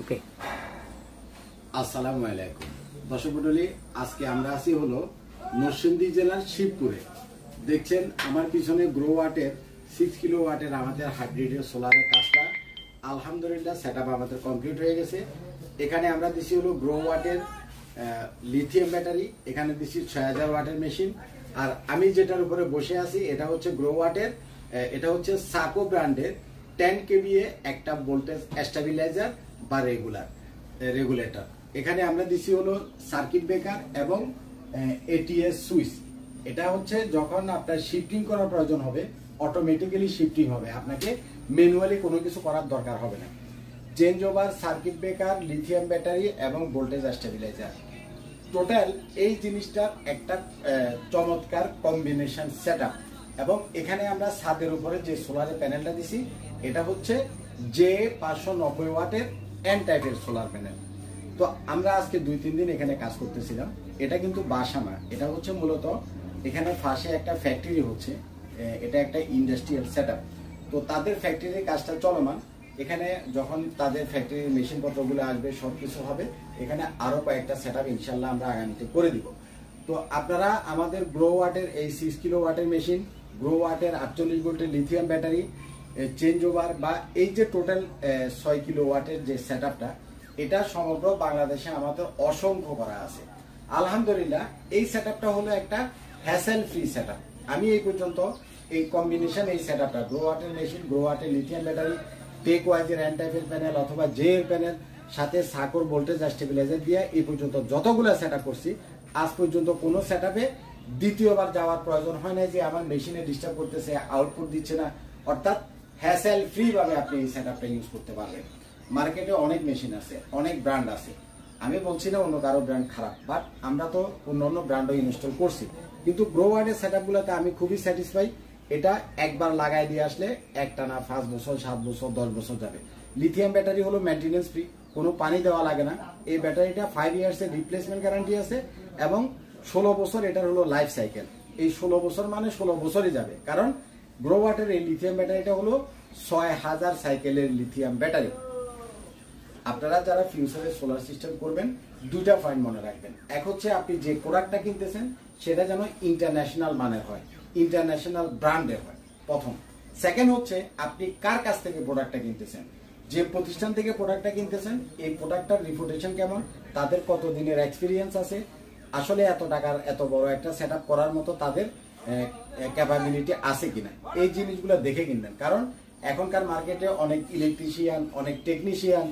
ওকে, আসসালামু আলাইকুম দর্শক মণ্ডলী, আজকে আমরা আছি হলো নরসিংদী জেলার শিবপুরে। দেখছেন আমার পিছনে গ্রো ওয়াটের 6 কিলো ওয়াটের আমাদের হাইব্রিডের সোলারের কাজটা আলহামদুলিল্লাহ সেটআপ আমাদের কমপ্লিট হয়ে গেছে। এখানে আমরা দিছি হলো গ্রো ওয়াটের লিথিয়াম ব্যাটারি, এখানে দিছি 6000 ওয়াটের মেশিন। আর আমি যেটার উপরে বসে আছি এটা হচ্ছে গ্রো ওয়াটের, এটা হচ্ছে সাকো ব্র্যান্ডের 10 কেভিএ একটা ভোল্টেজ স্টেবিলাইজার বা রেগুলেটর। এখানে আমরা দিছি হলো সার্কিট ব্রেকার এবং এটিএস সুইচ। এটা হচ্ছে যখন আপনার শিফটিং করার প্রয়োজন হবে অটোমেটিক্যালি শিফটিং হবে, আপনাকে ম্যানুয়ালি কোনো কিছু করার দরকার হবে না। Change over, circuit breaker, lithium battery এবং ভোল্টেজ স্টেবিলাইজার, টোটাল এই জিনিসটার একটা চমৎকার কম্বিনেশন সেটআপ। এবং এখানে আমরা ছাদের উপরে যে সোলারের প্যানেলটা দিছি এটা হচ্ছে যে 590 ওয়াটের এন টাইপের সোলার প্যানেল। তো আমরা আজকে 2-3 দিন এখানে কাজ করতেছিলাম। এটা কিন্তু বাসা না, এটা হচ্ছে মূলত এখানে পাশে একটা ফ্যাক্টরি হচ্ছে, এটা একটা ইন্ডাস্ট্রিয়াল সেটআপ। তো তাদের ফ্যাক্টরির কাজটা চলমান। এখানে যখন তাদের ফ্যাক্টরির মেশিনপত্রগুলো আসবে সবকিছু হবে, এখানে আরো কয়েকটা সেটআপ ইনশাল্লাহ আমরা আগামীতে করে দিব। তো আপনারা আমাদের গ্রো ওয়াটের এই 6 কিলো ওয়াটের মেশিন, গ্রো ওয়াটের 48 ভোল্টের লিথিয়াম ব্যাটারি, চেঞ্জ ওভার বা এই যে টোটাল 6 কিলো ওয়াটের যে সেটআপটা, এটা সমগ্র বাংলাদেশে আমাদের অসংখ্য করা আছে আলহামদুলিল্লাহ। এই সেটআপটা হলো একটা হ্যাসেল ফ্রি সেটআপ। আমি এই পর্যন্ত এই কম্বিনেশন এই সেটআপটা গ্রো ওয়াটের মেশিন, গ্রো ওয়াটের লিথিয়াম ব্যাটারি, টেক ওয়াইজের এন টাইপের প্যানেল অথবা জে এর প্যানেল সাথে সাকোর ভোল্টেজ স্টেবিলাইজার দিয়ে এই পর্যন্ত যতগুলো সেটআপ করছি, আজ পর্যন্ত কোনো সেটআপে দ্বিতীয়বার যাওয়ার প্রয়োজন হয় না যে আমার মেশিনে ডিস্টার্ব করতেছে, আউটপুট দিচ্ছে না। অর্থাৎ হ্যাসেল ফ্রি ভাবে আপনি এই সেটআপটা ইউজ করতে পারবেন। মার্কেটে অনেক মেশিন আছে, অনেক ব্র্যান্ড আছে, আমি বলছি না অন্য কারো ব্র্যান্ড খারাপ, বাট আমরা তো অন্য ব্র্যান্ডও ইনস্টল করছি। কিন্তু গ্রো ওয়ার্ডের সেটআপগুলোতে আমি খুবই স্যাটিসফাই। এটা একবার লাগাই দিয়ে আসলে একটানা 5 বছর, 7 বছর, 10 বছর যাবে। লিথিয়াম ব্যাটারি হলো মেইনটেনেন্স ফ্রি, কোনো পানি দেওয়া লাগে না। এই ব্যাটারিটা 5 ইয়ার্সের রিপ্লেসমেন্ট গ্যারান্টি আছে এবং 16 বছর এটার হলো লাইফ সাইকেল। এই 16 বছর মানে 16 বছরই যাবে, কারণ গ্রো ওয়াটের এই লিথিয়াম ব্যাটারিটা হলো 6000 সাইকেলের লিথিয়াম ব্যাটারি। আপনারা যারা ফিউচারে সোলার সিস্টেম করবেন, দুইটা পয়েন্ট মনে রাখবেন। এক হচ্ছে আপনি যে প্রোডাক্টটা কিনতেছেন সেটা যেন ইন্টারন্যাশনাল মানের হয়, ইন্টারন্যাশনাল ব্র্যান্ডের হয় প্রথম। সেকেন্ড হচ্ছে আপনি কার কাছ থেকে প্রোডাক্টটা কিনতেছেন, যে প্রতিষ্ঠান থেকে প্রোডাক্টটা কিনতেছেন এই প্রোডাক্টটার রিপুটেশন কেমন, তাদের কত দিনের এক্সপিরিয়েন্স আছে, আসলে এত টাকার এত বড় একটা সেটআপ করার মতো তাদের ক্যাপাবিলিটি আছে কিনা, এই জিনিসগুলো দেখে কিনবেন। কারণ এখনকার মার্কেটে অনেক ইলেকট্রিশিয়ান, অনেক টেকনিশিয়ান